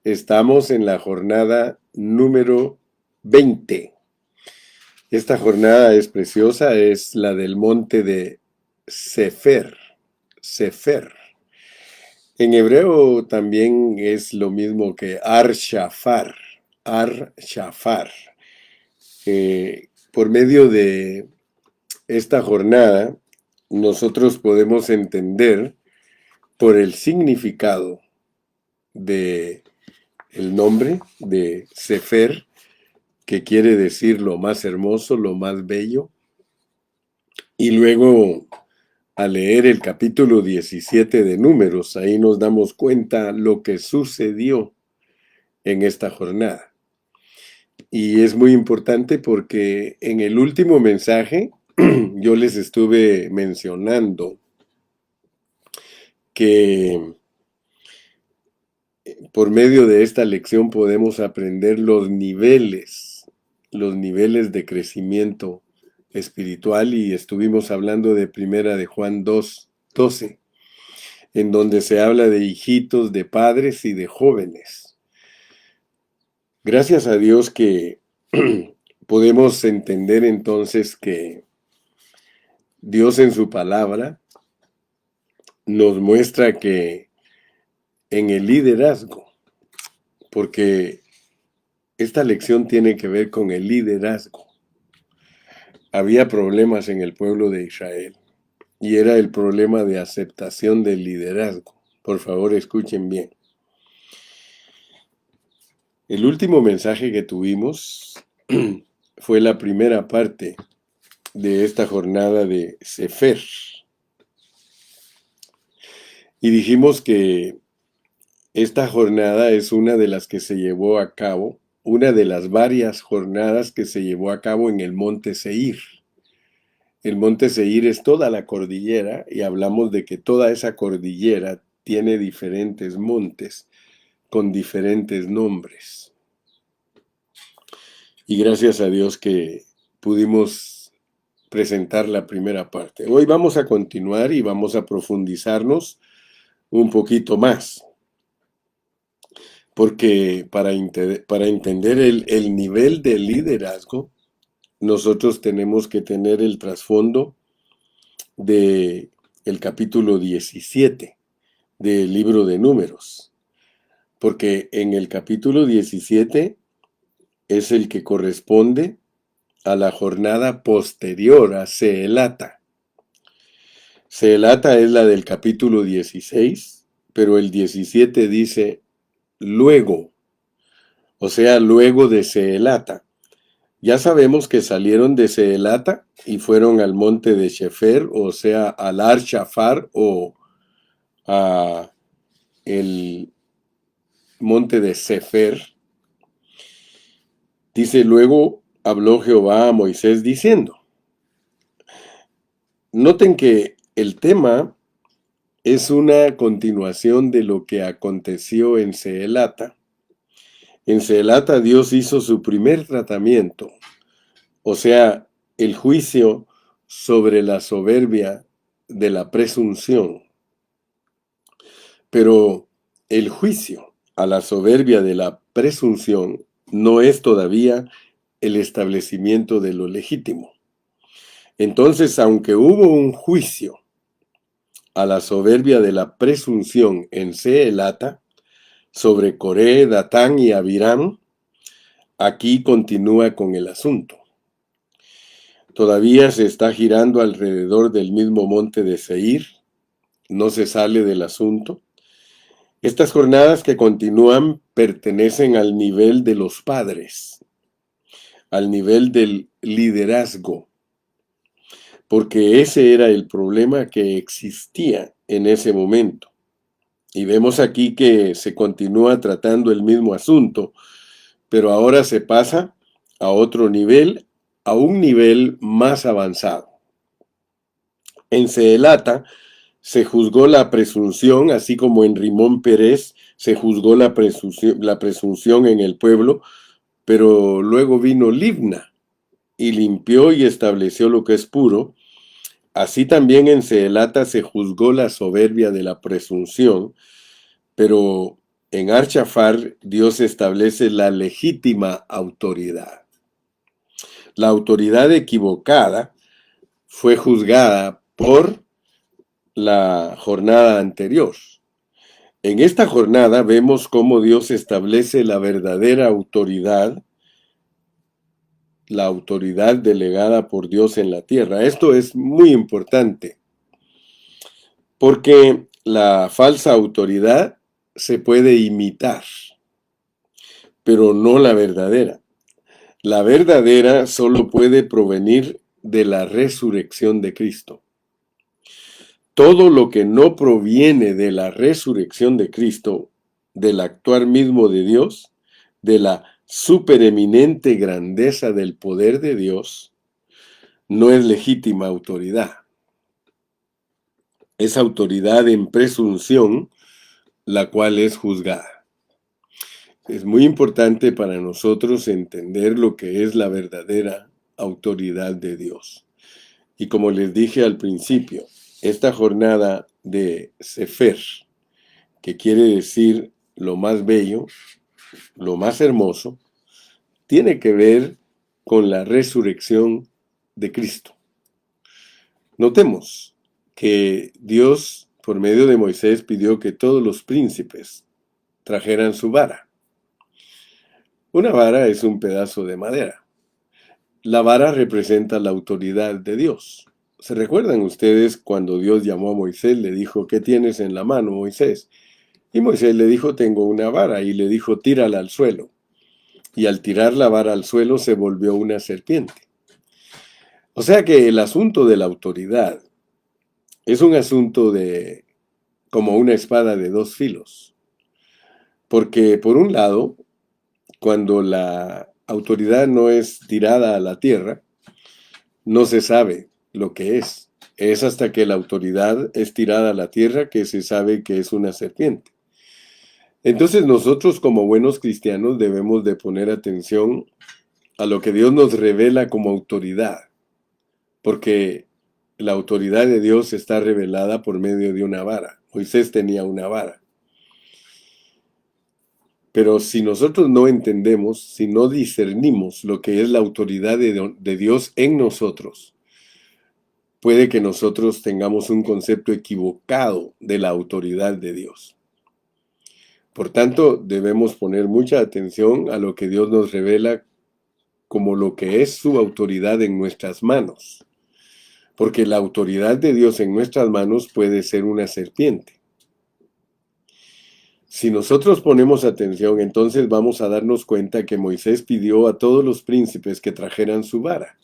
Estamos en la jornada número 20. Esta jornada es preciosa, es la del monte de Sefer. Sefer. En hebreo también es lo mismo que Ar-Shafar. Ar-Shafar. Por medio de esta jornada, nosotros podemos entender por el significado de el nombre de Sefer, que quiere decir lo más hermoso, lo más bello. Y luego, al leer el capítulo 17 de Números, ahí nos damos cuenta lo que sucedió en esta jornada. Y es muy importante porque en el último mensaje yo les estuve mencionando que por medio de esta lección podemos aprender los niveles de crecimiento espiritual, y estuvimos hablando de Primera de Juan 2:12, en donde se habla de hijitos, de padres y de jóvenes. Gracias a Dios que podemos entender entonces que Dios en su palabra nos muestra que en el liderazgo, porque esta lección tiene que ver con el liderazgo. Había problemas en el pueblo de Israel y era el problema de aceptación del liderazgo. Por favor, escuchen bien. El último mensaje que tuvimos fue la primera parte de esta jornada de Sefer. Y dijimos que esta jornada es una de las que se llevó a cabo, una de las varias jornadas que se llevó a cabo en el monte Seir. El monte Seir es toda la cordillera, y hablamos de que toda esa cordillera tiene diferentes montes con diferentes nombres. Y gracias a Dios que pudimos presentar la primera parte. Hoy vamos a continuar y vamos a profundizarnos un poquito más, porque para entender el nivel de liderazgo, nosotros tenemos que tener el trasfondo de el capítulo 17 del libro de Números, porque en el capítulo 17 es el que corresponde a la jornada posterior a Seelata. Seelata es la del capítulo 16, pero el 17 dice luego, o sea, luego de Seelata. Ya sabemos que salieron de Seelata y fueron al monte de Shefer, o sea, al Ar-Shafar, o a el monte de Sefer. Dice, luego habló Jehová a Moisés diciendo. Noten que el tema es una continuación de lo que aconteció en Seelata. En Seelata Dios hizo su primer tratamiento, o sea, el juicio sobre la soberbia de la presunción. Pero el juicio a la soberbia de la presunción no es todavía el establecimiento de lo legítimo. Entonces, aunque hubo un juicio a la soberbia de la presunción en Seelata sobre Coré, Datán y Abiram, aquí continúa con el asunto. Todavía se está girando alrededor del mismo monte de Seir, no se sale del asunto. Estas jornadas que continúan pertenecen al nivel de los padres, al nivel del liderazgo, porque ese era el problema que existía en ese momento. Y vemos aquí que se continúa tratando el mismo asunto, pero ahora se pasa a otro nivel, a un nivel más avanzado. En Seelata se juzgó la presunción, así como en Rimón Pérez se juzgó la presunción en el pueblo, pero luego vino Libna y limpió y estableció lo que es puro. Así también en Seelata se juzgó la soberbia de la presunción, pero En Archafar, Dios establece la legítima autoridad. La autoridad equivocada fue juzgada por la jornada anterior. En esta jornada vemos cómo Dios establece la verdadera autoridad, la autoridad delegada por Dios en la tierra. Esto es muy importante, porque la falsa autoridad se puede imitar, pero no la verdadera. La verdadera solo puede provenir de la resurrección de Cristo. Todo lo que no proviene de la resurrección de Cristo, del actuar mismo de Dios, de la supereminente grandeza del poder de Dios, no es legítima autoridad. Es autoridad en presunción, la cual es juzgada. Es muy importante para nosotros entender lo que es la verdadera autoridad de Dios. Y como les dije al principio, esta jornada de Sefer, que quiere decir lo más bello, lo más hermoso, tiene que ver con la resurrección de Cristo. Notemos que Dios, por medio de Moisés, pidió que todos los príncipes trajeran su vara. Una vara es un pedazo de madera. La vara representa la autoridad de Dios. ¿Se recuerdan ustedes cuando Dios llamó a Moisés, le dijo, ¿qué tienes en la mano, Moisés? Y Moisés le dijo, tengo una vara, y le dijo, tírala al suelo. Y al tirar la vara al suelo se volvió una serpiente. O sea que el asunto de la autoridad es un asunto de como una espada de dos filos. Porque por un lado, cuando la autoridad no es tirada a la tierra, no se sabe lo que es. Es hasta que la autoridad es tirada a la tierra que se sabe que es una serpiente. Entonces nosotros como buenos cristianos debemos de poner atención a lo que Dios nos revela como autoridad, porque la autoridad de Dios está revelada por medio de una vara. Moisés tenía una vara. Pero si nosotros no entendemos, si no discernimos lo que es la autoridad de Dios en nosotros, puede que nosotros tengamos un concepto equivocado de la autoridad de Dios. Por tanto, debemos poner mucha atención a lo que Dios nos revela como lo que es su autoridad en nuestras manos. Porque la autoridad de Dios en nuestras manos puede ser una serpiente. Si nosotros ponemos atención, entonces vamos a darnos cuenta que Moisés pidió a todos los príncipes que trajeran su vara.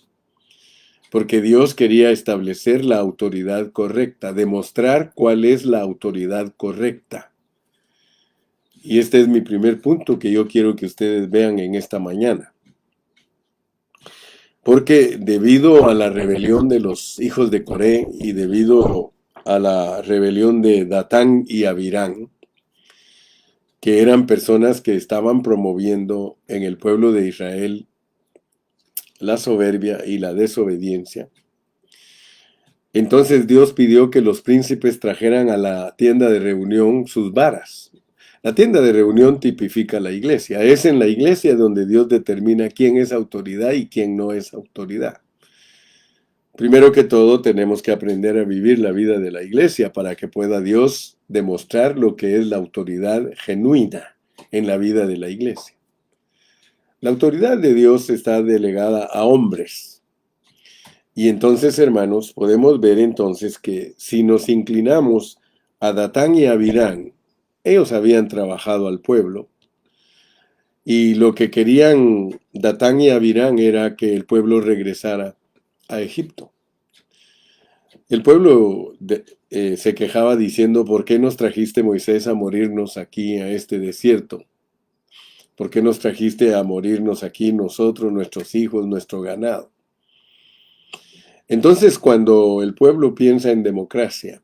Porque Dios quería establecer la autoridad correcta, demostrar cuál es la autoridad correcta. Y este es mi primer punto que yo quiero que ustedes vean en esta mañana. Porque debido a la rebelión de los hijos de Coré y debido a la rebelión de Datán y Abirán, que eran personas que estaban promoviendo en el pueblo de Israel la soberbia y la desobediencia, entonces Dios pidió que los príncipes trajeran a la tienda de reunión sus varas. La tienda de reunión tipifica la iglesia. Es en la iglesia donde Dios determina quién es autoridad y quién no es autoridad. Primero que todo, tenemos que aprender a vivir la vida de la iglesia para que pueda Dios demostrar lo que es la autoridad genuina en la vida de la iglesia. La autoridad de Dios está delegada a hombres. Y entonces, hermanos, podemos ver entonces que si nos inclinamos a Datán y Abirán, ellos habían trabajado al pueblo, y lo que querían Datán y Abirán era que el pueblo regresara a Egipto. El pueblo se quejaba diciendo, ¿por qué nos trajiste, Moisés, a morirnos aquí a este desierto? ¿Por qué nos trajiste a morirnos aquí nosotros, nuestros hijos, nuestro ganado? Entonces, cuando el pueblo piensa en democracia,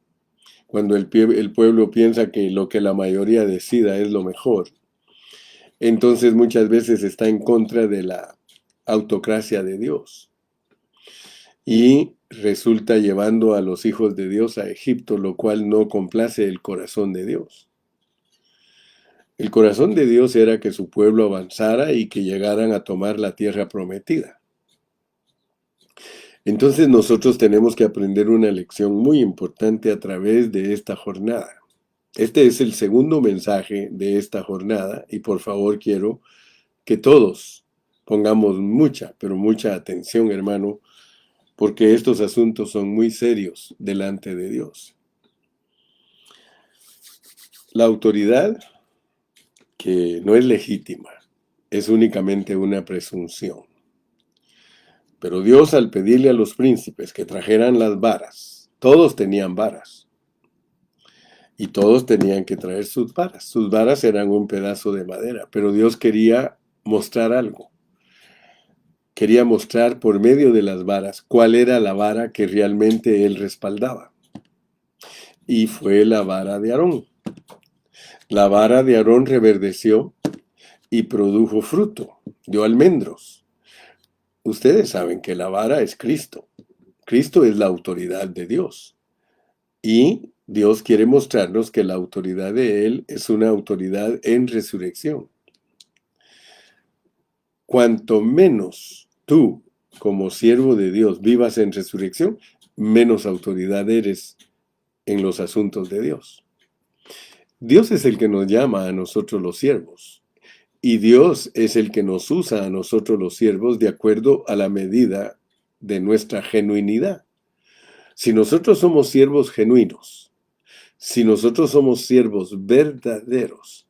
cuando el pueblo piensa que lo que la mayoría decida es lo mejor, entonces muchas veces está en contra de la autocracia de Dios. Y resulta llevando a los hijos de Dios a Egipto, lo cual no complace el corazón de Dios. El corazón de Dios era que su pueblo avanzara y que llegaran a tomar la tierra prometida. Entonces nosotros tenemos que aprender una lección muy importante a través de esta jornada. Este es el segundo mensaje de esta jornada y por favor quiero que todos pongamos mucha, pero mucha atención, hermano, porque estos asuntos son muy serios delante de Dios. La autoridad, que no es legítima, es únicamente una presunción. Pero Dios, al pedirle a los príncipes que trajeran las varas, todos tenían varas. Y todos tenían que traer sus varas. Sus varas eran un pedazo de madera, pero Dios quería mostrar algo. Quería mostrar por medio de las varas cuál era la vara que realmente él respaldaba. Y fue la vara de Aarón. La vara de Aarón reverdeció y produjo fruto, dio almendros. Ustedes saben que la vara es Cristo. Cristo es la autoridad de Dios. Y Dios quiere mostrarnos que la autoridad de Él es una autoridad en resurrección. Cuanto menos tú, como siervo de Dios, vivas en resurrección, menos autoridad eres en los asuntos de Dios. Dios es el que nos llama a nosotros los siervos. Y Dios es el que nos usa a nosotros los siervos de acuerdo a la medida de nuestra genuinidad. Si nosotros somos siervos genuinos, si nosotros somos siervos verdaderos,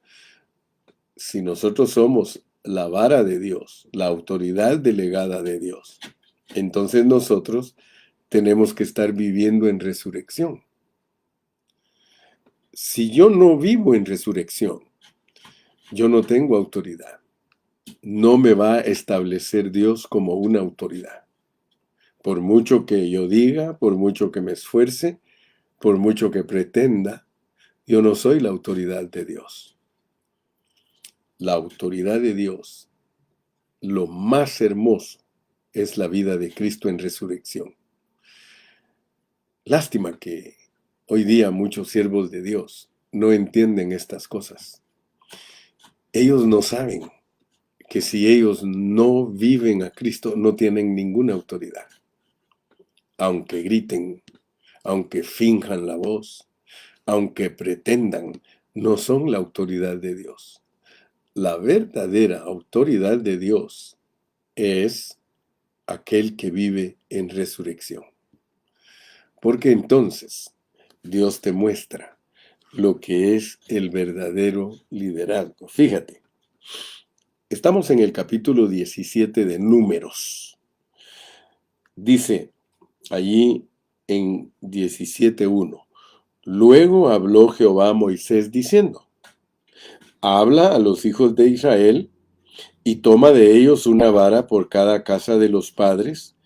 si nosotros somos la vara de Dios, la autoridad delegada de Dios, entonces nosotros tenemos que estar viviendo en resurrección. Si yo no vivo en resurrección, yo no tengo autoridad. No me va a establecer Dios como una autoridad. Por mucho que yo diga, por mucho que me esfuerce, por mucho que pretenda, yo no soy la autoridad de Dios. La autoridad de Dios, lo más hermoso, es la vida de Cristo en resurrección. Lástima que hoy día muchos siervos de Dios no entienden estas cosas. Ellos no saben que si ellos no viven a Cristo, no tienen ninguna autoridad. Aunque griten, aunque finjan la voz, aunque pretendan, no son la autoridad de Dios. La verdadera autoridad de Dios es aquel que vive en resurrección. Porque entonces Dios te muestra lo que es el verdadero liderazgo. Fíjate, estamos en el capítulo 17 de Números. Dice allí en 17:1, luego habló Jehová a Moisés diciendo, habla a los hijos de Israel y toma de ellos una vara por cada casa de los padres,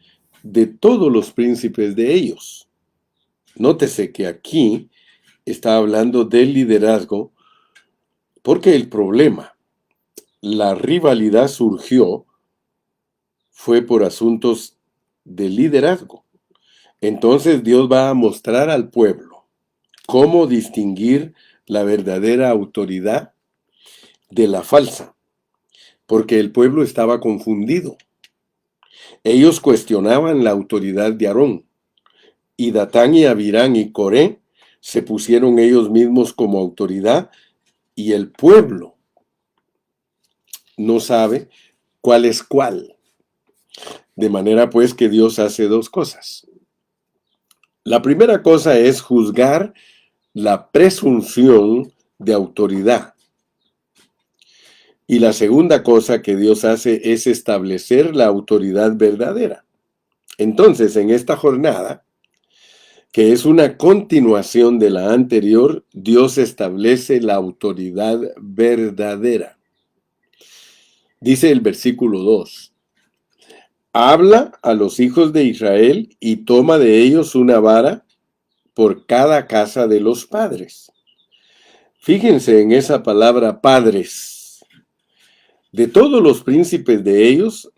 de todos los príncipes de ellos. Nótese que aquí está hablando del liderazgo, porque el problema, la rivalidad surgió, fue por asuntos de liderazgo. Entonces Dios va a mostrar al pueblo cómo distinguir la verdadera autoridad de la falsa, porque el pueblo estaba confundido. Ellos cuestionaban la autoridad de Aarón, y Datán y Abirán y Coré se pusieron ellos mismos como autoridad, y el pueblo no sabe cuál es cuál. De manera pues que Dios hace dos cosas. La primera cosa es juzgar la presunción de autoridad. Y la segunda cosa que Dios hace es establecer la autoridad verdadera. Entonces, en esta jornada, que es una continuación de la anterior, Dios establece la autoridad verdadera. Dice el versículo 2, habla a los hijos de Israel y toma de ellos una vara por cada casa de los padres. Fíjense en esa palabra padres. De todos los príncipes de ellos,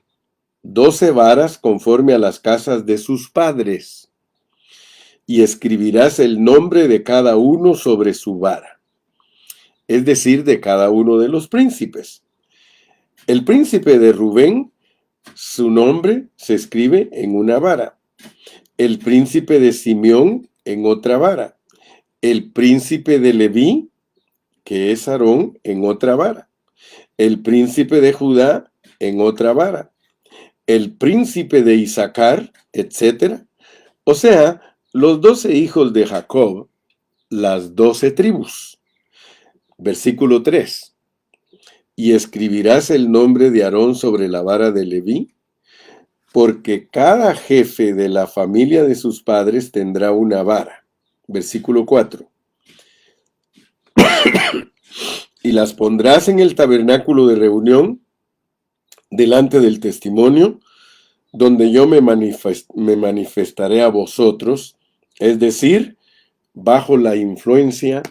12 varas conforme a las casas de sus padres. Y escribirás el nombre de cada uno sobre su vara. es decir, de cada uno de los príncipes. El príncipe de Rubén, su nombre se escribe en una vara. El príncipe de Simeón en otra vara. El príncipe de Leví, que es Aarón, en otra vara. El príncipe de Judá en otra vara. El príncipe de Isaacar, etc. O sea, los 12 hijos de Jacob, las 12 tribus. Versículo 3. Y escribirás el nombre de Aarón sobre la vara de Leví, porque cada jefe de la familia de sus padres tendrá una vara. Versículo 4. Y las pondrás en el tabernáculo de reunión, delante del testimonio, donde yo me manifestaré a vosotros, es decir, bajo la influencia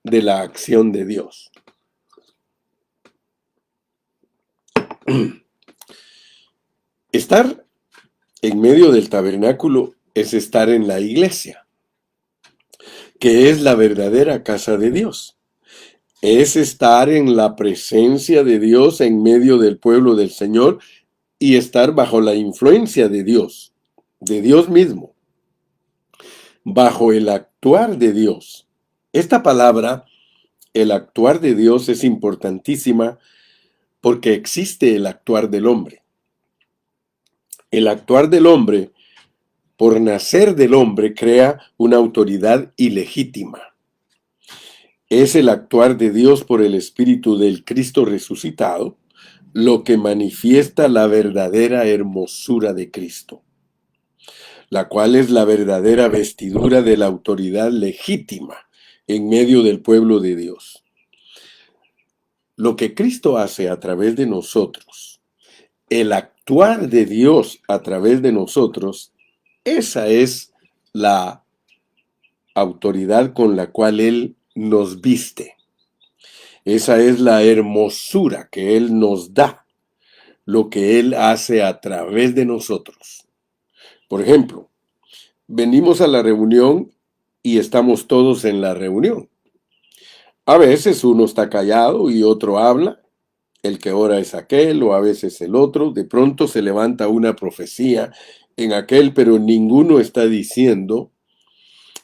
de la acción de Dios. Estar en medio del tabernáculo es estar en la iglesia, que es la verdadera casa de Dios. Es estar en la presencia de Dios en medio del pueblo del Señor y estar bajo la influencia de Dios mismo, bajo el actuar de Dios. Esta palabra, el actuar de Dios, es importantísima porque existe el actuar del hombre. El actuar del hombre, por nacer del hombre, crea una autoridad ilegítima. Es el actuar de Dios por el Espíritu del Cristo resucitado lo que manifiesta la verdadera hermosura de Cristo, la cual es la verdadera vestidura de la autoridad legítima en medio del pueblo de Dios. Lo que Cristo hace a través de nosotros, el actuar de Dios a través de nosotros, esa es la autoridad con la cual Él nos viste. Esa es la hermosura que Él nos da, lo que Él hace a través de nosotros. Por ejemplo, venimos a la reunión y estamos todos en la reunión. A veces uno está callado y otro habla, el que ora es aquel o a veces el otro, de pronto se levanta una profecía en aquel, pero ninguno está diciendo,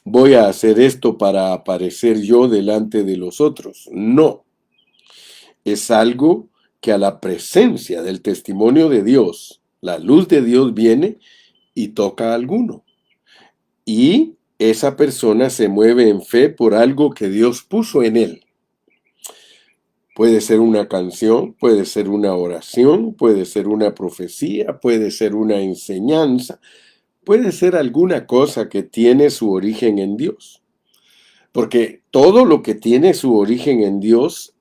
voy a hacer esto para aparecer yo delante de los otros. No, es algo que a la presencia del testimonio de Dios, la luz de Dios viene y toca a alguno. Y esa persona se mueve en fe por algo que Dios puso en él. Puede ser una canción, puede ser una oración, puede ser una profecía, puede ser una enseñanza, puede ser alguna cosa que tiene su origen en Dios. Porque todo lo que tiene su origen en Dios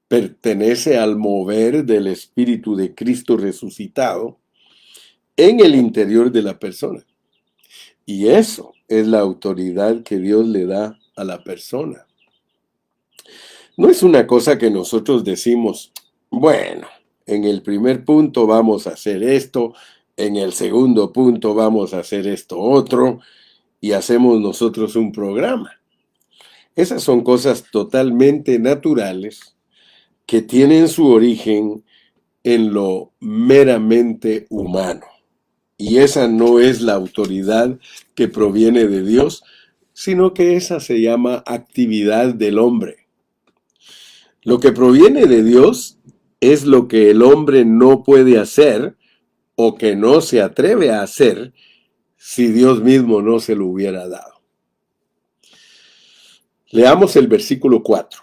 pertenece al mover del Espíritu de Cristo resucitado en el interior de la persona. Y eso es la autoridad que Dios le da a la persona. No es una cosa que nosotros decimos, bueno, en el primer punto vamos a hacer esto, en el segundo punto vamos a hacer esto otro, y hacemos nosotros un programa. Esas son cosas totalmente naturales que tienen su origen en lo meramente humano. Y esa no es la autoridad que proviene de Dios, sino que esa se llama actividad del hombre. Lo que proviene de Dios es lo que el hombre no puede hacer o que no se atreve a hacer si Dios mismo no se lo hubiera dado. Leamos el versículo 4.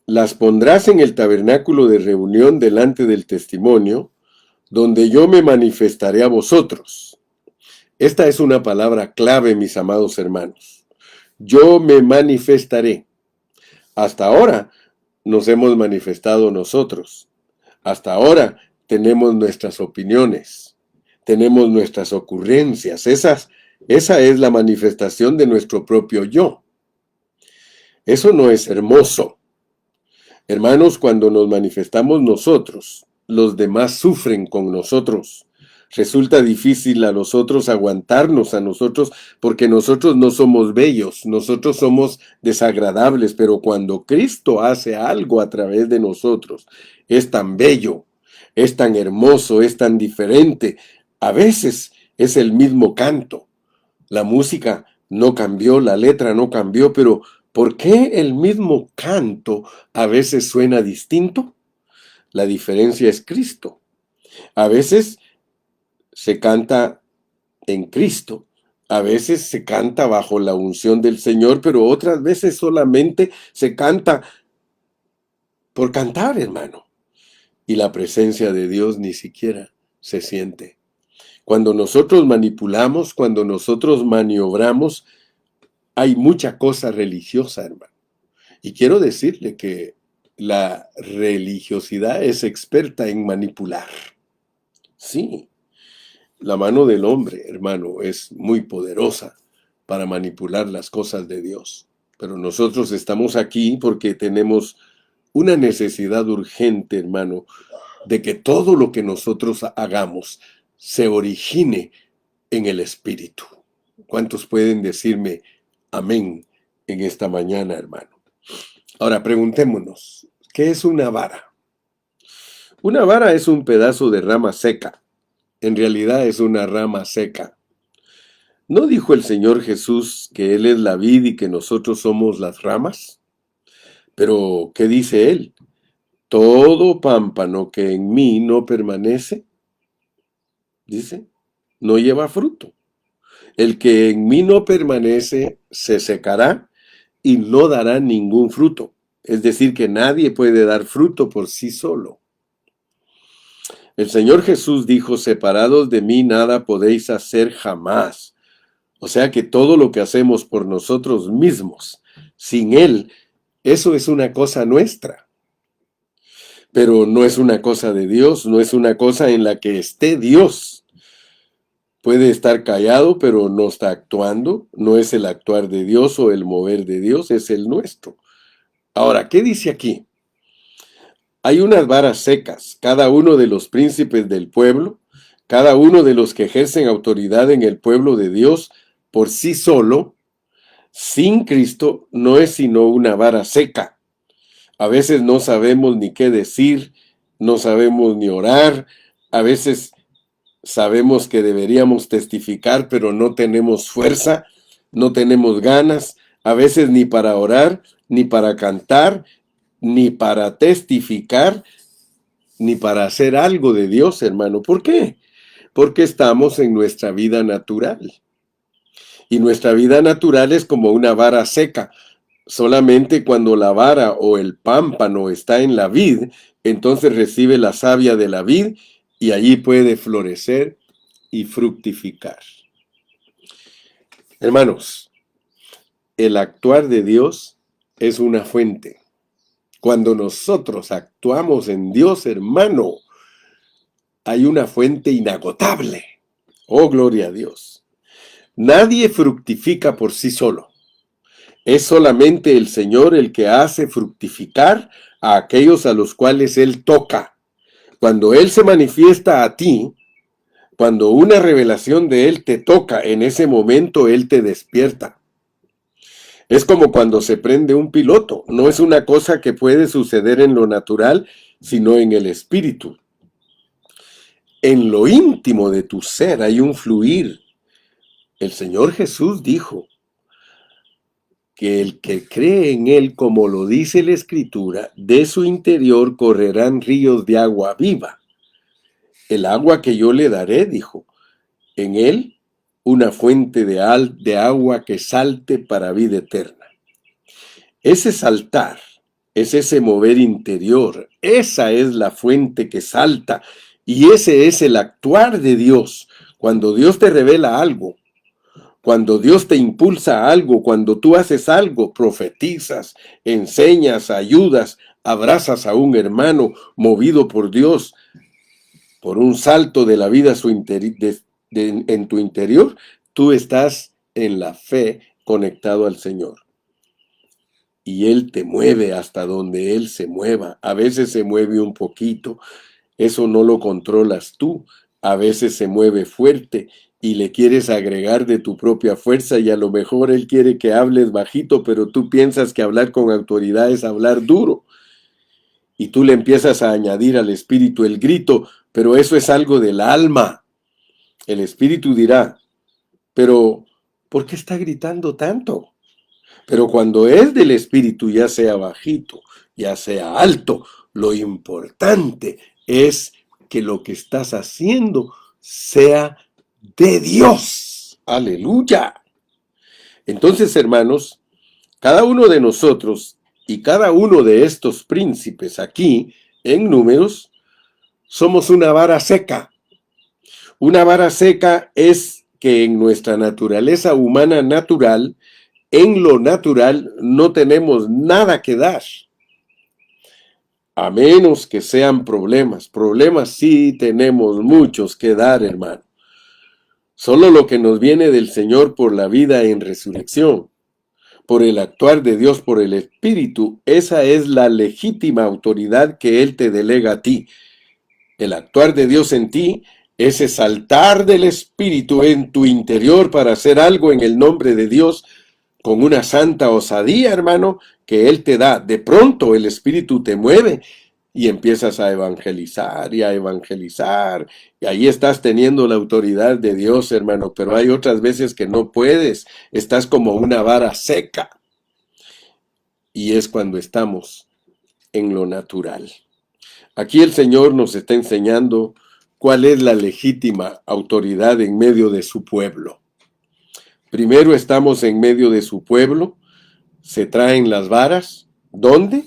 Las pondrás en el tabernáculo de reunión delante del testimonio, donde yo me manifestaré a vosotros. Esta es una palabra clave, mis amados hermanos. Yo me manifestaré. Hasta ahora nos hemos manifestado nosotros. Hasta ahora tenemos nuestras opiniones, tenemos nuestras ocurrencias. Esa es la manifestación de nuestro propio yo. Eso no es hermoso. Hermanos, cuando nos manifestamos nosotros, los demás sufren con nosotros. Resulta difícil a nosotros aguantarnos a nosotros porque nosotros no somos bellos, nosotros somos desagradables, pero cuando Cristo hace algo a través de nosotros, es tan bello, es tan hermoso, es tan diferente. A veces es el mismo canto. La música no cambió, la letra no cambió, pero ¿por qué el mismo canto a veces suena distinto? La diferencia es Cristo. A veces se canta en Cristo. A veces se canta bajo la unción del Señor, pero otras veces solamente se canta por cantar, hermano. Y la presencia de Dios ni siquiera se siente. Cuando nosotros manipulamos, cuando nosotros maniobramos, hay mucha cosa religiosa, hermano. Y quiero decirle que la religiosidad es experta en manipular. Sí. La mano del hombre, hermano, es muy poderosa para manipular las cosas de Dios. Pero nosotros estamos aquí porque tenemos una necesidad urgente, hermano, de que todo lo que nosotros hagamos se origine en el Espíritu. ¿Cuántos pueden decirme amén en esta mañana, hermano? Ahora preguntémonos, ¿qué es una vara? Una vara es un pedazo de rama seca. En realidad es una rama seca. ¿No dijo el Señor Jesús que Él es la vid y que nosotros somos las ramas? Pero, ¿qué dice Él? Todo pámpano que en mí no permanece, dice, no lleva fruto. El que en mí no permanece se secará y no dará ningún fruto. Es decir, que nadie puede dar fruto por sí solo. El Señor Jesús dijo, separados de mí nada podéis hacer jamás. O sea que todo lo que hacemos por nosotros mismos, sin Él, eso es una cosa nuestra. Pero no es una cosa de Dios, no es una cosa en la que esté Dios. Puede estar callado, pero no está actuando. No es el actuar de Dios o el mover de Dios, es el nuestro. Ahora, ¿qué dice aquí? Hay unas varas secas, cada uno de los príncipes del pueblo, cada uno de los que ejercen autoridad en el pueblo de Dios, por sí solo, sin Cristo, no es sino una vara seca. A veces no sabemos ni qué decir, no sabemos ni orar, a veces sabemos que deberíamos testificar, pero no tenemos fuerza, no tenemos ganas, a veces ni para orar, ni para cantar, ni para testificar, ni para hacer algo de Dios, hermano. ¿Por qué? Porque estamos en nuestra vida natural. Y nuestra vida natural es como una vara seca. Solamente cuando la vara o el pámpano está en la vid, entonces recibe la savia de la vid y allí puede florecer y fructificar. Hermanos, el actuar de Dios es una fuente. Cuando nosotros actuamos en Dios, hermano, hay una fuente inagotable. Oh, gloria a Dios. Nadie fructifica por sí solo. Es solamente el Señor el que hace fructificar a aquellos a los cuales Él toca. Cuando Él se manifiesta a ti, cuando una revelación de Él te toca, en ese momento Él te despierta. Es como cuando se prende un piloto. No es una cosa que puede suceder en lo natural, sino en el espíritu. En lo íntimo de tu ser hay un fluir. El Señor Jesús dijo que el que cree en Él, como lo dice la Escritura, de su interior correrán ríos de agua viva. El agua que yo le daré, dijo, en Él una fuente de agua que salte para vida eterna. Ese saltar es ese mover interior, esa es la fuente que salta y ese es el actuar de Dios. Cuando Dios te revela algo, cuando Dios te impulsa a algo, cuando tú haces algo, profetizas, enseñas, ayudas, abrazas a un hermano movido por Dios, por un salto de la vida en tu interior, tú estás en la fe conectado al Señor. Y Él te mueve hasta donde Él se mueva. A veces se mueve un poquito. Eso no lo controlas tú. A veces se mueve fuerte y le quieres agregar de tu propia fuerza y a lo mejor él quiere que hables bajito, pero tú piensas que hablar con autoridad es hablar duro. Y tú le empiezas a añadir al espíritu el grito, pero eso es algo del alma. El espíritu dirá, pero ¿por qué está gritando tanto? Pero cuando es del espíritu, ya sea bajito, ya sea alto, lo importante es que lo que estás haciendo sea de Dios. Aleluya. Entonces, hermanos, cada uno de nosotros y cada uno de estos príncipes aquí, en Números, somos una vara seca. Una vara seca es que en nuestra naturaleza humana natural, en lo natural, no tenemos nada que dar. A menos que sean problemas. Problemas sí tenemos muchos que dar, hermano. Solo lo que nos viene del Señor por la vida en resurrección, por el actuar de Dios, por el Espíritu, esa es la legítima autoridad que Él te delega a ti. El actuar de Dios en ti, ese saltar del Espíritu en tu interior para hacer algo en el nombre de Dios, con una santa osadía, hermano, que Él te da. De pronto el Espíritu te mueve y empiezas a evangelizar y a evangelizar. Y ahí estás teniendo la autoridad de Dios, hermano, pero hay otras veces que no puedes. Estás como una vara seca. Y es cuando estamos en lo natural. Aquí el Señor nos está enseñando cuál es la legítima autoridad en medio de su pueblo. Primero estamos en medio de su pueblo, se traen las varas. ¿Dónde?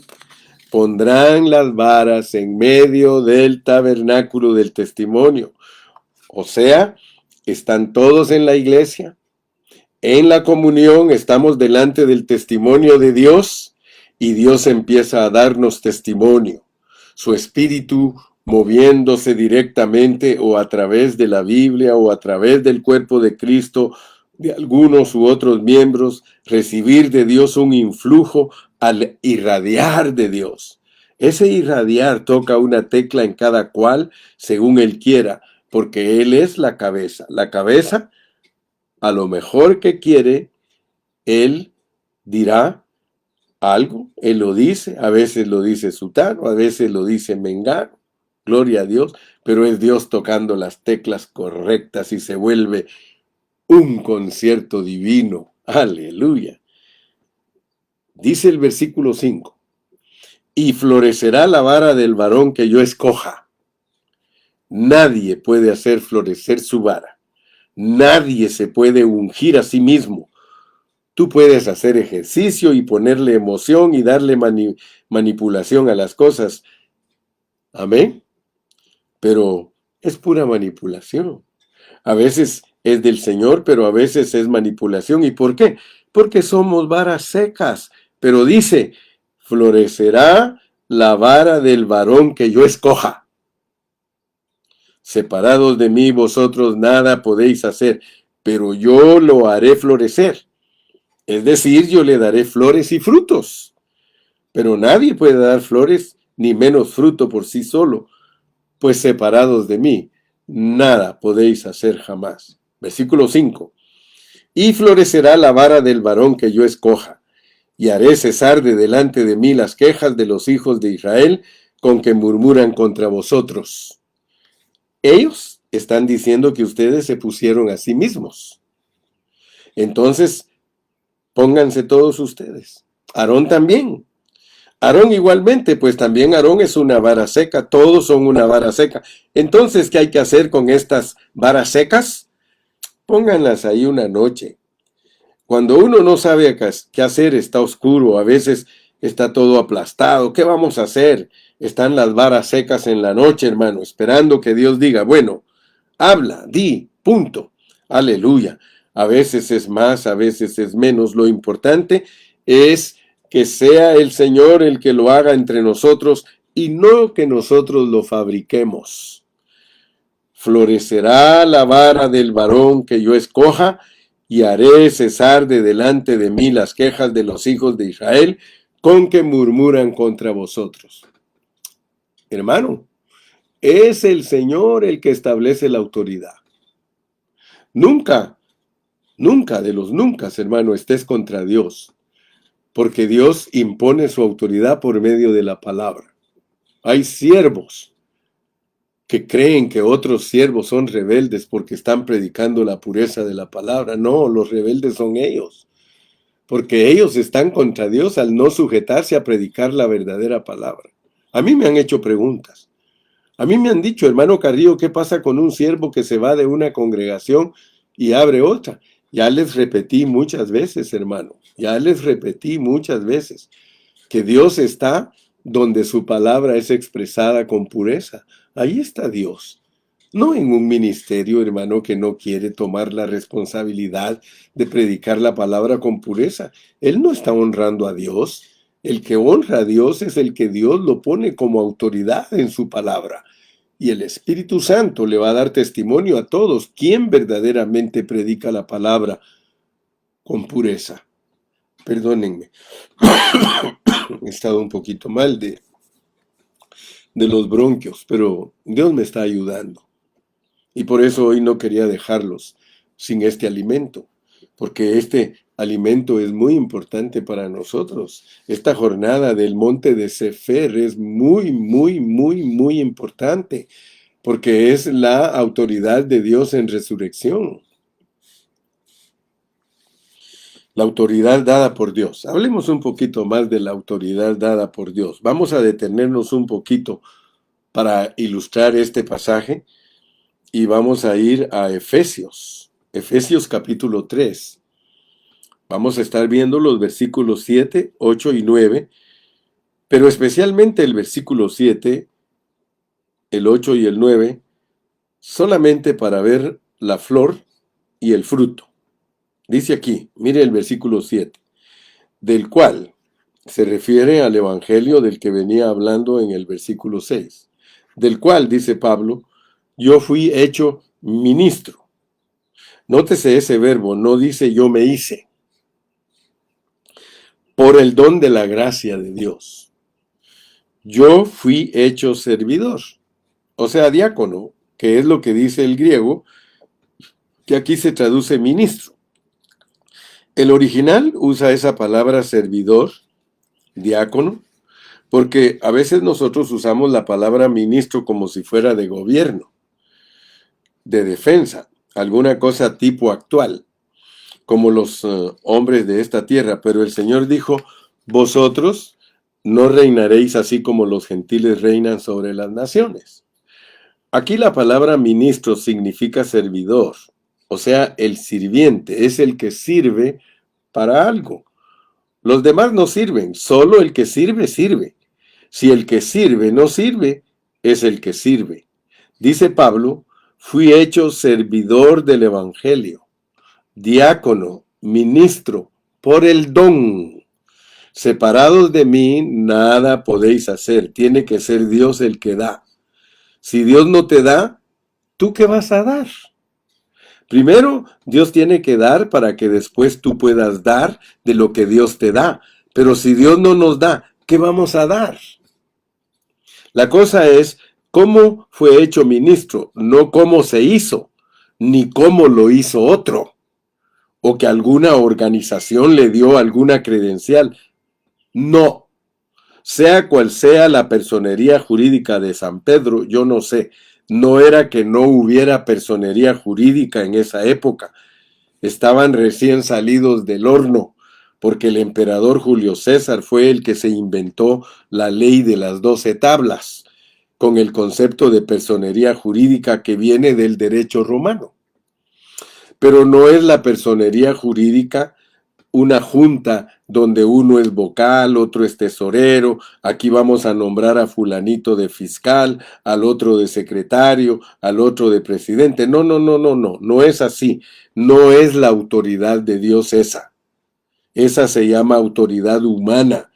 Pondrán las varas en medio del tabernáculo del testimonio. O sea, están todos en la iglesia, en la comunión, estamos delante del testimonio de Dios y Dios empieza a darnos testimonio. Su espíritu moviéndose directamente o a través de la Biblia o a través del cuerpo de Cristo, de algunos u otros miembros, recibir de Dios un influjo al irradiar de Dios. Ese irradiar toca una tecla en cada cual según Él quiera, porque Él es la cabeza. La cabeza, a lo mejor que quiere, Él dirá algo, Él lo dice, a veces lo dice sutano, a veces lo dice mengano, gloria a Dios, pero es Dios tocando las teclas correctas y se vuelve un concierto divino, aleluya. Dice el versículo 5, y florecerá la vara del varón que yo escoja. Nadie puede hacer florecer su vara, nadie se puede ungir a sí mismo. Tú puedes hacer ejercicio y ponerle emoción y darle manipulación a las cosas. Amén. Pero es pura manipulación. A veces es del Señor, pero a veces es manipulación. ¿Y por qué? Porque somos varas secas. Pero dice, florecerá la vara del varón que yo escoja. Separados de mí, vosotros nada podéis hacer, pero yo lo haré florecer. Es decir, yo le daré flores y frutos. Pero nadie puede dar flores ni menos fruto por sí solo, pues separados de mí, nada podéis hacer jamás. Versículo 5. Y florecerá la vara del varón que yo escoja, y haré cesar de delante de mí las quejas de los hijos de Israel con que murmuran contra vosotros. Ellos están diciendo que ustedes se pusieron a sí mismos. Entonces, pónganse todos ustedes. Aarón también. Aarón igualmente, pues también Aarón es una vara seca, todos son una vara seca. Entonces, ¿qué hay que hacer con estas varas secas? Pónganlas ahí una noche. Cuando uno no sabe qué hacer, está oscuro, a veces está todo aplastado. ¿Qué vamos a hacer? Están las varas secas en la noche, hermano, esperando que Dios diga, bueno, habla, di, punto. Aleluya. A veces es más, a veces es menos. Lo importante es que sea el Señor el que lo haga entre nosotros y no que nosotros lo fabriquemos. Florecerá la vara del varón que yo escoja y haré cesar de delante de mí las quejas de los hijos de Israel con que murmuran contra vosotros. Hermano, es el Señor el que establece la autoridad. Nunca, nunca de los nunca, hermano, estés contra Dios, porque Dios impone su autoridad por medio de la palabra. Hay siervos que creen que otros siervos son rebeldes porque están predicando la pureza de la palabra. No, los rebeldes son ellos, porque ellos están contra Dios al no sujetarse a predicar la verdadera palabra. A mí me han hecho preguntas. A mí me han dicho, hermano Carrillo, ¿qué pasa con un siervo que se va de una congregación y abre otra? Ya les repetí muchas veces, hermano, ya les repetí muchas veces que Dios está donde su palabra es expresada con pureza. Ahí está Dios. No en un ministerio, hermano, que no quiere tomar la responsabilidad de predicar la palabra con pureza. Él no está honrando a Dios. El que honra a Dios es el que Dios lo pone como autoridad en su palabra. Y el Espíritu Santo le va a dar testimonio a todos quién verdaderamente predica la palabra con pureza. Perdónenme, he estado un poquito mal de los bronquios, pero Dios me está ayudando. Y por eso hoy no quería dejarlos sin este alimento, porque este alimento es muy importante para nosotros. Esta jornada del monte de Sefer es muy, muy, muy, muy importante, porque es la autoridad de Dios en resurrección. La autoridad dada por Dios. Hablemos un poquito más de la autoridad dada por Dios. Vamos a detenernos un poquito para ilustrar este pasaje y vamos a ir a Efesios. Efesios capítulo 3. Vamos a estar viendo los versículos 7, 8 y 9, pero especialmente el versículo 7, el 8 y el 9, solamente para ver la flor y el fruto. Dice aquí, mire el versículo 7, del cual se refiere al evangelio del que venía hablando en el versículo 6, del cual, dice Pablo, yo fui hecho ministro. Nótese ese verbo, no dice yo me hice, por el don de la gracia de Dios. Yo fui hecho servidor, o sea, diácono, que es lo que dice el griego, que aquí se traduce ministro. El original usa esa palabra servidor, diácono, porque a veces nosotros usamos la palabra ministro como si fuera de gobierno, de defensa, alguna cosa tipo actual, como los hombres de esta tierra. Pero el Señor dijo, vosotros no reinaréis así como los gentiles reinan sobre las naciones. Aquí la palabra ministro significa servidor, o sea, el sirviente, es el que sirve para algo. Los demás no sirven, solo el que sirve, sirve. Si el que sirve no sirve, es el que sirve. Dice Pablo, fui hecho servidor del evangelio, diácono, ministro, por el don. Separados de mí, nada podéis hacer. Tiene que ser Dios el que da. Si Dios no te da, ¿tú qué vas a dar? Primero, Dios tiene que dar para que después tú puedas dar de lo que Dios te da. Pero si Dios no nos da, ¿qué vamos a dar? La cosa es cómo fue hecho ministro, no cómo se hizo, ni cómo lo hizo otro, o que alguna organización le dio alguna credencial. No. Sea cual sea la personería jurídica de San Pedro, yo no sé. No era que no hubiera personería jurídica en esa época. Estaban recién salidos del horno, porque el emperador Julio César fue el que se inventó la ley de las 12 tablas, con el concepto de personería jurídica que viene del derecho romano. Pero no es la personería jurídica una junta donde uno es vocal, otro es tesorero, aquí vamos a nombrar a fulanito de fiscal, al otro de secretario, al otro de presidente. No, no, no, no, no, no es así. No es la autoridad de Dios esa. Esa se llama autoridad humana.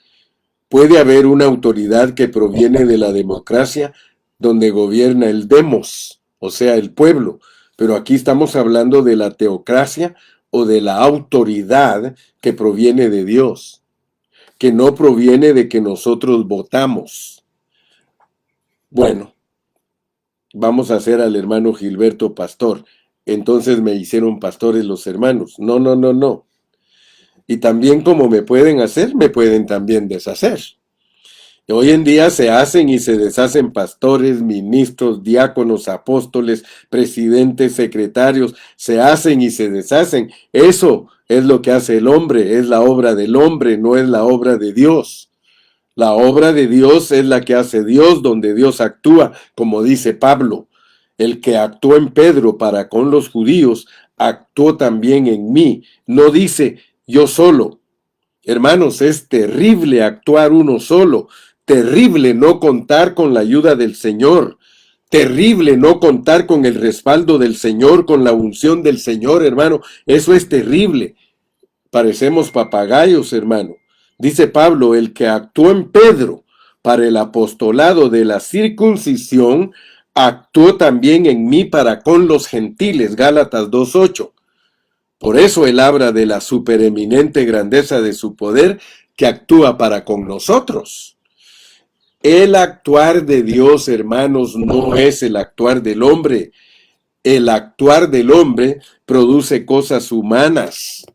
Puede haber una autoridad que proviene de la democracia donde gobierna el demos, o sea, el pueblo, pero aquí estamos hablando de la teocracia o de la autoridad que proviene de Dios, que no proviene de que nosotros votamos. Bueno, vamos a hacer al hermano Gilberto pastor. Entonces me hicieron pastores los hermanos. No, no, no, no. Y también como me pueden hacer, me pueden también deshacer. Hoy en día se hacen y se deshacen pastores, ministros, diáconos, apóstoles, presidentes, secretarios, se hacen y se deshacen. Eso es lo que hace el hombre, es la obra del hombre, no es la obra de Dios. La obra de Dios es la que hace Dios, donde Dios actúa, como dice Pablo. El que actuó en Pedro para con los judíos, actuó también en mí. No dice yo solo. Hermanos, es terrible actuar uno solo, terrible no contar con la ayuda del Señor, terrible no contar con el respaldo del Señor, con la unción del Señor, hermano. Eso es terrible. Parecemos papagayos, hermano. Dice Pablo, el que actuó en Pedro para el apostolado de la circuncisión, actuó también en mí para con los gentiles. Gálatas 2:8. Por eso él habla de la supereminente grandeza de su poder que actúa para con nosotros. El actuar de Dios, hermanos, no es el actuar del hombre. El actuar del hombre produce cosas humanas.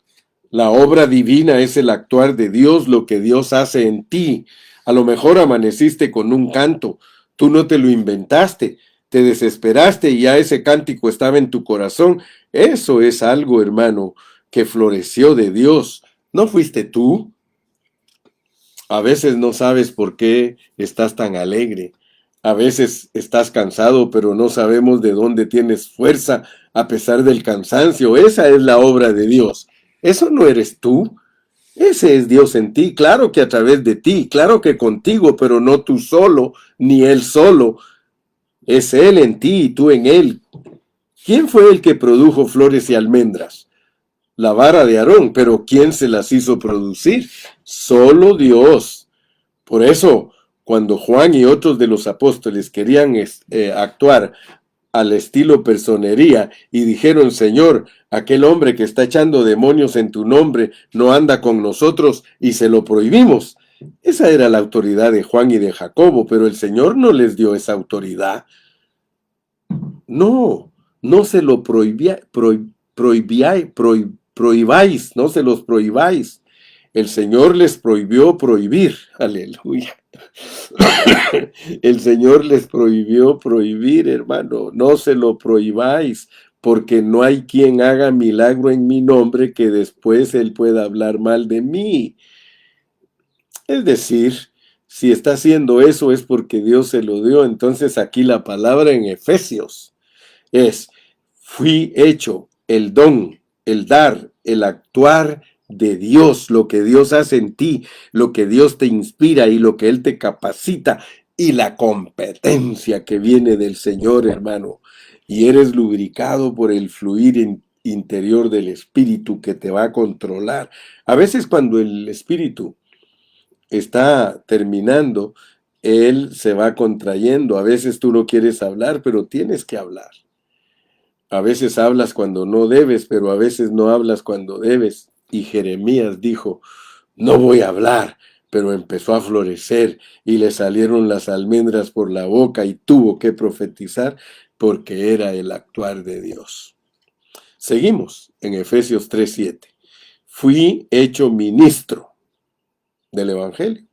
La obra divina es el actuar de Dios, lo que Dios hace en ti. A lo mejor amaneciste con un canto, tú no te lo inventaste, te desesperaste y ya ese cántico estaba en tu corazón. Eso es algo, hermano, que floreció de Dios. ¿No fuiste tú? A veces no sabes por qué estás tan alegre. A veces estás cansado, pero no sabemos de dónde tienes fuerza a pesar del cansancio. Esa es la obra de Dios. Eso no eres tú. Ese es Dios en ti. Claro que a través de ti, claro que contigo, pero no tú solo, ni Él solo. Es Él en ti y tú en Él. ¿Quién fue el que produjo flores y almendras? La vara de Aarón, pero ¿quién se las hizo producir? Solo Dios. Por eso, cuando Juan y otros de los apóstoles querían actuar al estilo personería y dijeron, Señor, aquel hombre que está echando demonios en tu nombre no anda con nosotros y se lo prohibimos. Esa era la autoridad de Juan y de Jacobo, pero el Señor no les dio esa autoridad. No, no se lo prohibáis, no se los prohibáis. El Señor les prohibió prohibir. Aleluya. El Señor les prohibió prohibir, hermano. No se lo prohibáis, porque no hay quien haga milagro en mi nombre que después Él pueda hablar mal de mí. Es decir, si está haciendo eso es porque Dios se lo dio. Entonces aquí la palabra en Efesios es, fui hecho el don, el dar, el actuar de Dios, lo que Dios hace en ti, lo que Dios te inspira y lo que Él te capacita y la competencia que viene del Señor, hermano. Y eres lubricado por el fluir interior del Espíritu que te va a controlar. A veces cuando el Espíritu está terminando, Él se va contrayendo. A veces tú no quieres hablar, pero tienes que hablar. A veces hablas cuando no debes, pero a veces no hablas cuando debes. Y Jeremías dijo, no voy a hablar, pero empezó a florecer y le salieron las almendras por la boca y tuvo que profetizar porque era el actuar de Dios. Seguimos en Efesios 3:7. Fui hecho ministro del Evangelio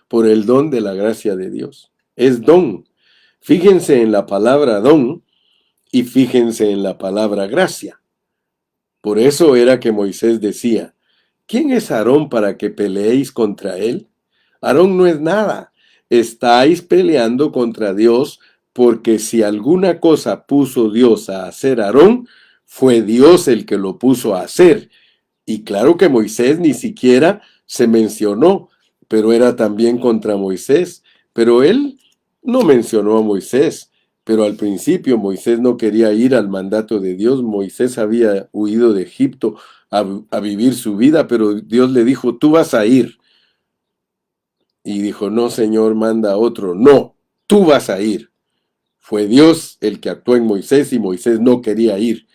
por el don de la gracia de Dios. Es don. Fíjense en la palabra don y fíjense en la palabra gracia. Por eso era que Moisés decía, ¿quién es Aarón para que peleéis contra él? Aarón no es nada. Estáis peleando contra Dios porque si alguna cosa puso Dios a hacer a Aarón, fue Dios el que lo puso a hacer. Y claro que Moisés ni siquiera se mencionó, pero era también contra Moisés. Pero él no mencionó a Moisés. Pero al principio Moisés no quería ir al mandato de Dios. Moisés había huido de Egipto a vivir su vida, pero Dios le dijo, tú vas a ir. Y dijo, no, Señor, manda a otro. No, tú vas a ir. Fue Dios el que actuó en Moisés y Moisés no quería ir.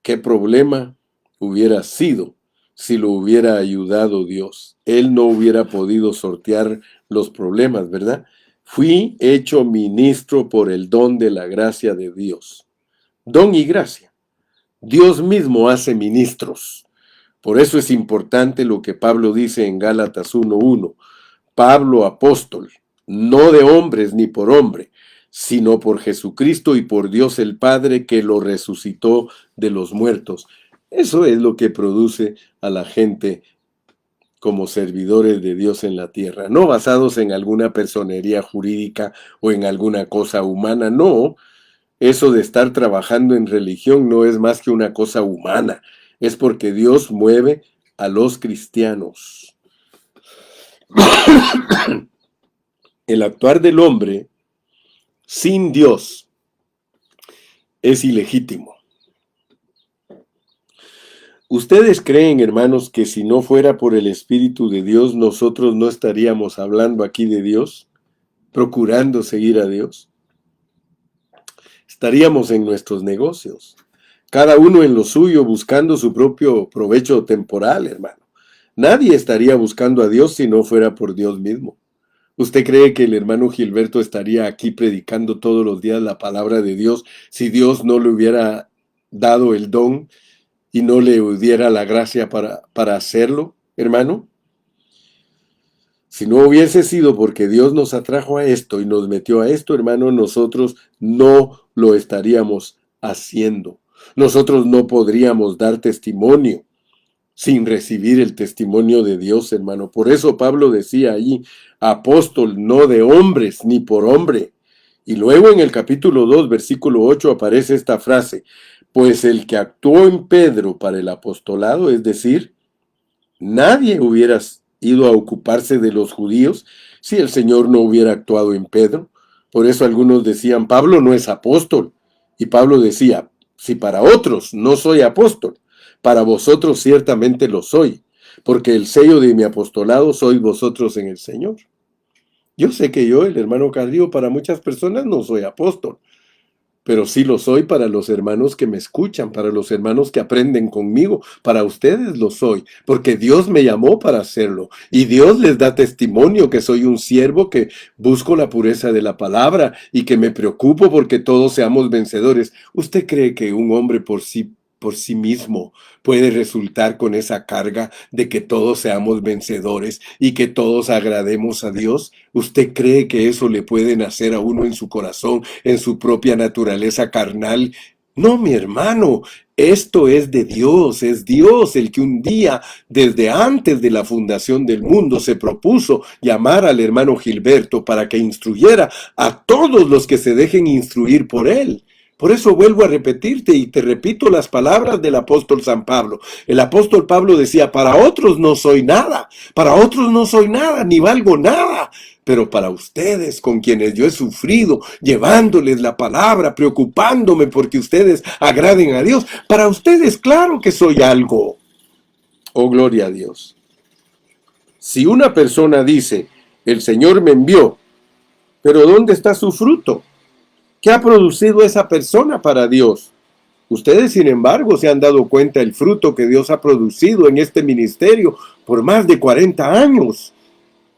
¿Qué problema hubiera sido si lo hubiera ayudado Dios? Él no hubiera podido sortear los problemas, ¿verdad? Fui hecho ministro por el don de la gracia de Dios. Don y gracia. Dios mismo hace ministros. Por eso es importante lo que Pablo dice en Gálatas 1:1. Pablo, apóstol, no de hombres ni por hombre, sino por Jesucristo y por Dios el Padre que lo resucitó de los muertos. Eso es lo que produce a la gente como servidores de Dios en la tierra, no basados en alguna personería jurídica o en alguna cosa humana, no. Eso de estar trabajando en religión no es más que una cosa humana, es porque Dios mueve a los cristianos. El actuar del hombre sin Dios es ilegítimo. ¿Ustedes creen, hermanos, que si no fuera por el Espíritu de Dios, nosotros no estaríamos hablando aquí de Dios, procurando seguir a Dios? Estaríamos en nuestros negocios, cada uno en lo suyo, buscando su propio provecho temporal, hermano. Nadie estaría buscando a Dios si no fuera por Dios mismo. ¿Usted cree que el hermano Gilberto estaría aquí predicando todos los días la palabra de Dios si Dios no le hubiera dado el don y no le diera la gracia para hacerlo, hermano? Si no hubiese sido porque Dios nos atrajo a esto y nos metió a esto, hermano, nosotros no lo estaríamos haciendo. Nosotros no podríamos dar testimonio sin recibir el testimonio de Dios, hermano. Por eso Pablo decía ahí, apóstol no de hombres ni por hombre. Y luego en el capítulo 2, versículo 8 aparece esta frase, pues el que actuó en Pedro para el apostolado, es decir, nadie hubiera ido a ocuparse de los judíos si el Señor no hubiera actuado en Pedro. Por eso algunos decían, Pablo no es apóstol. Y Pablo decía, si para otros no soy apóstol, para vosotros ciertamente lo soy, porque el sello de mi apostolado sois vosotros en el Señor. Yo sé que yo, el hermano Carrillo, para muchas personas no soy apóstol, pero sí lo soy para los hermanos que me escuchan, para los hermanos que aprenden conmigo, para ustedes lo soy, porque Dios me llamó para hacerlo, y Dios les da testimonio que soy un siervo que busco la pureza de la palabra y que me preocupo porque todos seamos vencedores. ¿Usted cree que un hombre por sí mismo puede resultar con esa carga de que todos seamos vencedores y que todos agrademos a Dios? ¿Usted cree que eso le puede nacer a uno en su corazón, en su propia naturaleza carnal? No, mi hermano, esto es de Dios, es Dios el que un día, desde antes de la fundación del mundo, se propuso llamar al hermano Gilberto para que instruyera a todos los que se dejen instruir por él. Por eso vuelvo a repetirte y te repito las palabras del apóstol San Pablo. El apóstol Pablo decía, para otros no soy nada, ni valgo nada. Pero para ustedes, con quienes yo he sufrido, llevándoles la palabra, preocupándome porque ustedes agraden a Dios, para ustedes claro que soy algo. Oh, gloria a Dios. Si una persona dice, el Señor me envió, pero ¿dónde está su fruto? ¿Qué ha producido esa persona para Dios? Ustedes, sin embargo, se han dado cuenta del fruto que Dios ha producido en este ministerio por más de 40 años.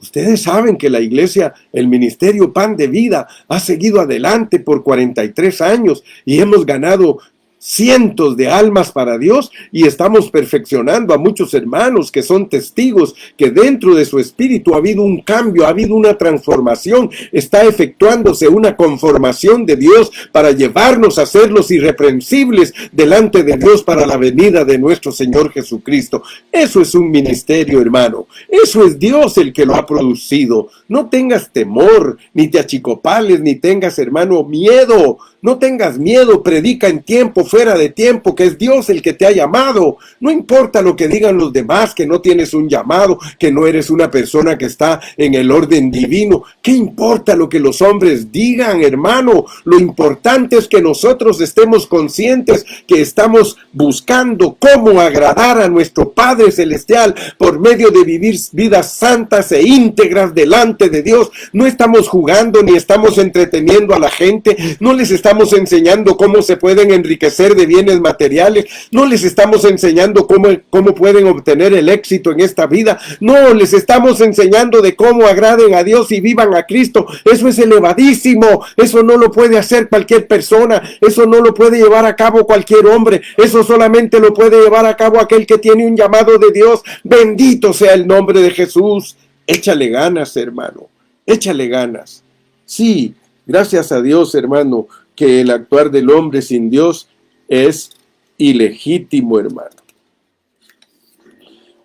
Ustedes saben que la iglesia, el ministerio Pan de Vida, ha seguido adelante por 43 años y hemos ganado cientos de almas para Dios y estamos perfeccionando a muchos hermanos que son testigos que dentro de su espíritu ha habido un cambio, ha habido una transformación, está efectuándose una conformación de Dios para llevarnos a ser los irreprensibles delante de Dios para la venida de nuestro Señor Jesucristo. Eso es un ministerio, hermano. Eso es Dios el que lo ha producido. No tengas temor, ni te achicopales, ni tengas, hermano, miedo. No tengas miedo, predica en tiempo, fuera de tiempo, que es Dios el que te ha llamado. No importa lo que digan los demás, que no tienes un llamado, que no eres una persona que está en el orden divino. ¿Qué importa lo que los hombres digan, hermano? Lo importante es que nosotros estemos conscientes que estamos buscando cómo agradar a nuestro Padre Celestial por medio de vivir vidas santas e íntegras delante de Dios. No estamos jugando ni estamos entreteniendo a la gente, no les estamos enseñando cómo se pueden enriquecer enriquecer de bienes materiales. No les estamos enseñando cómo pueden obtener el éxito en esta vida. No, les estamos enseñando de cómo agraden a Dios y vivan a Cristo. Eso es elevadísimo. Eso no lo puede hacer cualquier persona. Eso no lo puede llevar a cabo cualquier hombre. Eso solamente lo puede llevar a cabo aquel que tiene un llamado de Dios. Bendito sea el nombre de Jesús. Échale ganas, hermano. Échale ganas. Sí, gracias a Dios, hermano, que el actuar del hombre sin Dios es ilegítimo, hermano.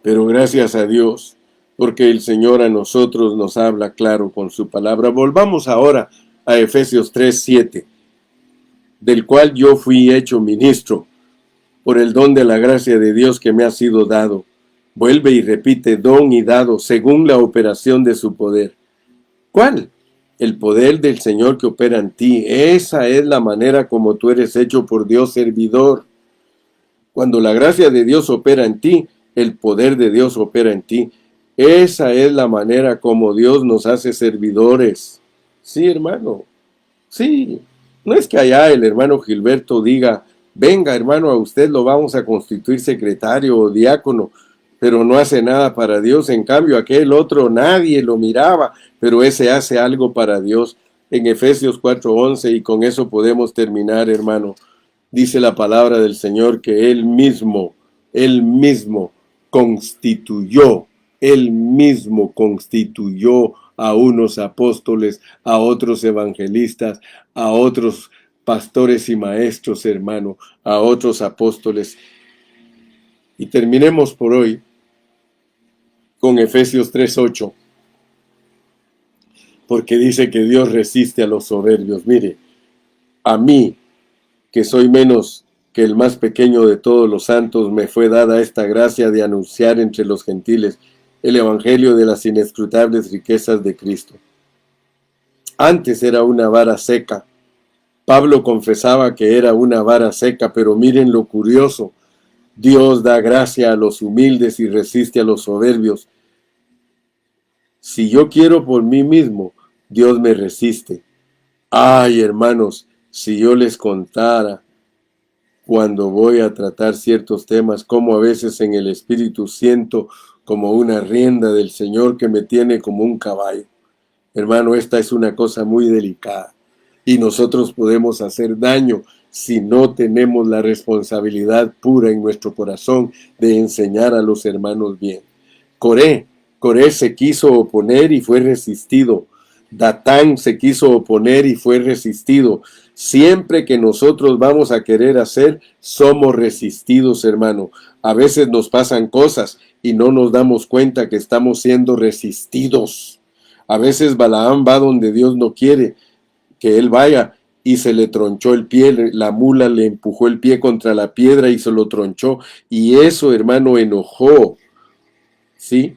Pero gracias a Dios, porque el Señor a nosotros nos habla claro con su palabra. Volvamos ahora a Efesios 3:7, del cual yo fui hecho ministro por el don de la gracia de Dios que me ha sido dado. Vuelve y repite, don y dado según la operación de su poder. ¿Cuál? El poder del Señor que opera en ti. Esa es la manera como tú eres hecho por Dios servidor. Cuando la gracia de Dios opera en ti, el poder de Dios opera en ti. Esa es la manera como Dios nos hace servidores. Sí, hermano. Sí. No es que allá el hermano Gilberto diga, venga, hermano, a usted lo vamos a constituir secretario o diácono, pero no hace nada para Dios. En cambio, aquel otro nadie lo miraba, pero ese hace algo para Dios. En Efesios 4:11, y con eso podemos terminar, hermano, dice la palabra del Señor que Él mismo constituyó a unos apóstoles, a otros evangelistas, a otros pastores y maestros, hermano, a otros apóstoles. Y terminemos por hoy con Efesios 3:8, porque dice que Dios resiste a los soberbios. Mire, a mí, que soy menos que el más pequeño de todos los santos, me fue dada esta gracia de anunciar entre los gentiles el evangelio de las inescrutables riquezas de Cristo. Antes era una vara seca. Pablo confesaba que era una vara seca, pero miren lo curioso. Dios da gracia a los humildes y resiste a los soberbios. Si yo quiero por mí mismo, Dios me resiste. Ay, hermanos, si yo les contara cuando voy a tratar ciertos temas, como a veces en el espíritu siento como una rienda del Señor que me tiene como un caballo. Hermano, esta es una cosa muy delicada y nosotros podemos hacer daño si no tenemos la responsabilidad pura en nuestro corazón de enseñar a los hermanos bien. Coré se quiso oponer y fue resistido. Datán se quiso oponer y fue resistido. Siempre que nosotros vamos a querer hacer, somos resistidos, hermano. A veces nos pasan cosas y no nos damos cuenta que estamos siendo resistidos. A veces Balaam va donde Dios no quiere que él vaya y se le tronchó el pie, la mula le empujó el pie contra la piedra y se lo tronchó. Y eso, hermano, enojó, ¿sí?,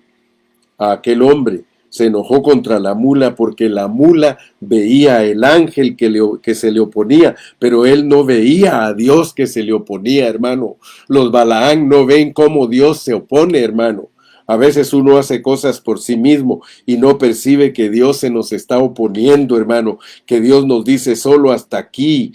a aquel hombre. Se enojó contra la mula porque la mula veía el ángel que se le oponía, pero él no veía a Dios que se le oponía, hermano. Los Balaán no ven cómo Dios se opone, hermano. A veces uno hace cosas por sí mismo y no percibe que Dios se nos está oponiendo, hermano. Que Dios nos dice solo hasta aquí,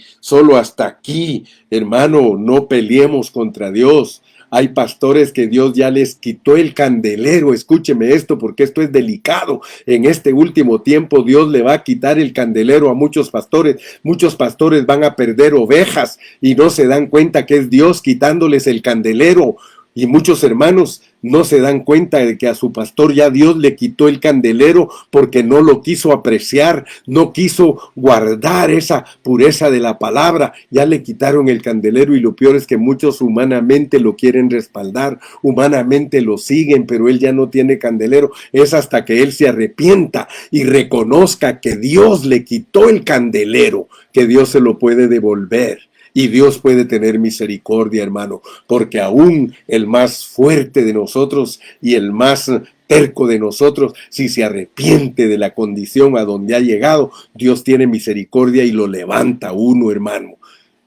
hermano, no peleemos contra Dios. Hay pastores que Dios ya les quitó el candelero. Escúcheme esto porque esto es delicado. En este último tiempo Dios le va a quitar el candelero a muchos pastores. Muchos pastores van a perder ovejas y no se dan cuenta que es Dios quitándoles el candelero. Y muchos hermanos no se dan cuenta de que a su pastor ya Dios le quitó el candelero porque no lo quiso apreciar, no quiso guardar esa pureza de la palabra. Ya le quitaron el candelero y lo peor es que muchos humanamente lo quieren respaldar, humanamente lo siguen, pero él ya no tiene candelero. Es hasta que él se arrepienta y reconozca que Dios le quitó el candelero, que Dios se lo puede devolver. Y Dios puede tener misericordia, hermano, porque aún el más fuerte de nosotros y el más terco de nosotros, si se arrepiente de la condición a donde ha llegado, Dios tiene misericordia y lo levanta uno, hermano.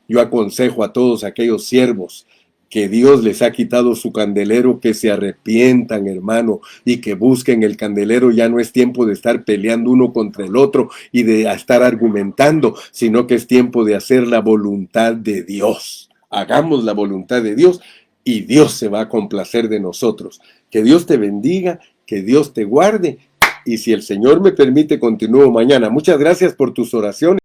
Yo aconsejo a todos aquellos siervos que Dios les ha quitado su candelero, que se arrepientan, hermano, y que busquen el candelero. Ya no es tiempo de estar peleando uno contra el otro y de estar argumentando, sino que es tiempo de hacer la voluntad de Dios. hagamos la voluntad de Dios y Dios se va a complacer de nosotros. Que Dios te bendiga, que Dios te guarde, y si el Señor me permite, continúo mañana. Muchas gracias por tus oraciones.